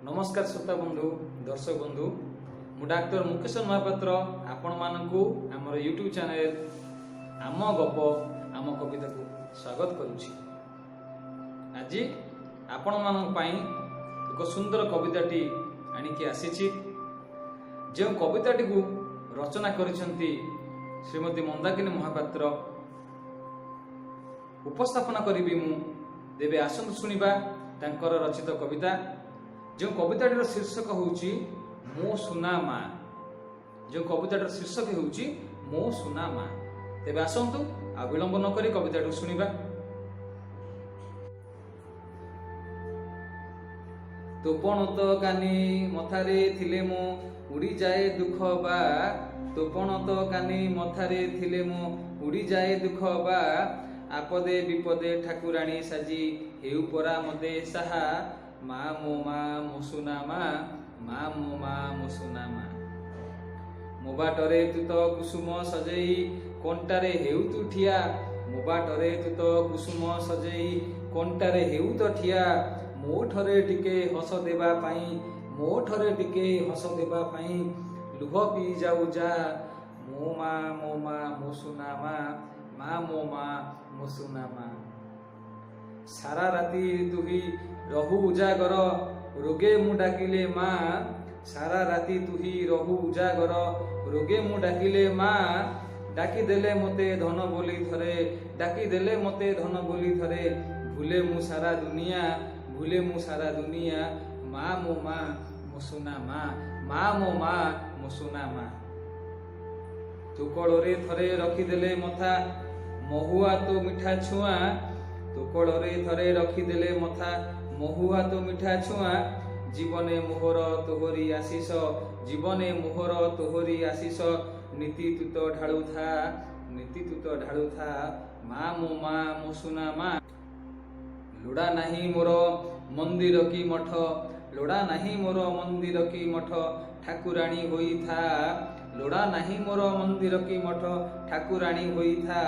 नमस्कार श्रोता बंधु दर्शक बंधु मु डाक्टर मुकेश महापात्र आपण मानकु हमर यूट्यूब चैनल आम गप आम कविता को स्वागत करुछि। आज आपण मानक पई एक सुंदर कविताटी आनिकी आसीछि। जे कविताटी को रचना करिसंती श्रीमती मंदाकिनी महापात्र उपस्थापना करिबी मु देबे आसंतु सुनिबा तांकर रचित कविता। जो कविताटीर शीर्षक होउची मो सुना मा। जो कविताटीर शीर्षक होउची मो सुना मा। तेबे आसंतु आ विलंब न करी कविताटी सुनिबा। तोपण तो कानी मथारे थिले मो उड़ी जाए दुख बा। तोपण तो कानी मथारे थिले मो उड़ी जाए दुख बा। आपदे विपदे ठाकुराणी साजी हेउ परा मते साहा। मा मो सुना मा मो मो सुना मा। मो बाटरे तू तो कुसुम सजेई कंटारे हेउ तू ठिया। मो बाटरे तू तो कुसुम सजेई कंटारे हेउ तो ठिया। मो ठरे टिके हस देबा पाई मो ठरे टिके हस देबा पाई लुह पी जाऊ जा। मो मो सुना मा मो मो सुना मा। सारा राती तुही रहु उजागर रोगे मु डाकिले मा। सारा राती तुही रहु उजागर रोगे मु डाकिले मा। डाकी देले मते धन बोली थरे डाकी देले मते धन बोली थरे। भूले मु सारा दुनिया भूले मु सारा दुनिया। मा मो सुना मा मो सुना मा। तू कोଳରେ थरे रखी देले मथा महुआ तो मिठा छुआ। तू कोଳରେ थरे रखी देले मथा महुआ तो मिठा छुआ। जीवने मोहर तोहरी आशीष जीवने मोहर तोहरी आशीष। नीति तू तो ढाळू था नीति तू तो ढाळू था। मा मो सुना मा। लोड़ा नाही मोर मंदिर की मठ लोड़ा नाही मोर मंदिर की मठ ठाकुराणी होई था। लोड़ा नाही मोर मंदिर की मठ ठाकुराणी होई था।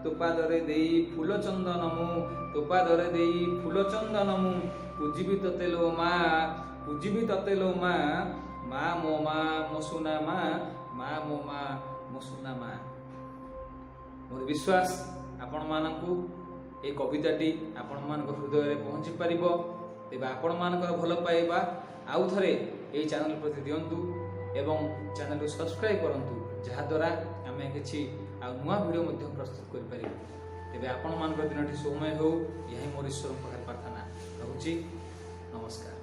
तो पादरे देई फूल चंदन मु तो पादरे देई फूल चंदन मु। पूजिबी तते लो मा पूजिबी तते लो मा। मा मो सुना मा मो सुना मा। मोर विश्वास आपण मानकु ए कविताटी आपण मानक हृदय रे पहुंची परिबो। तेबे आपण मानकर भल पाइबा आउ थरे ए चैनल प्रति दियंतु एवं चैनल को सब्सक्राइब करंतु जहा द्वारा आमे किछि आ नुआ वीडियो मध्ये प्रस्तुत कर परिबो। तेबे आपण मानकर दिनटी सोमय हो यही मोर ईश्वर पाखरे प्रार्थना रहउची। नमस्कार।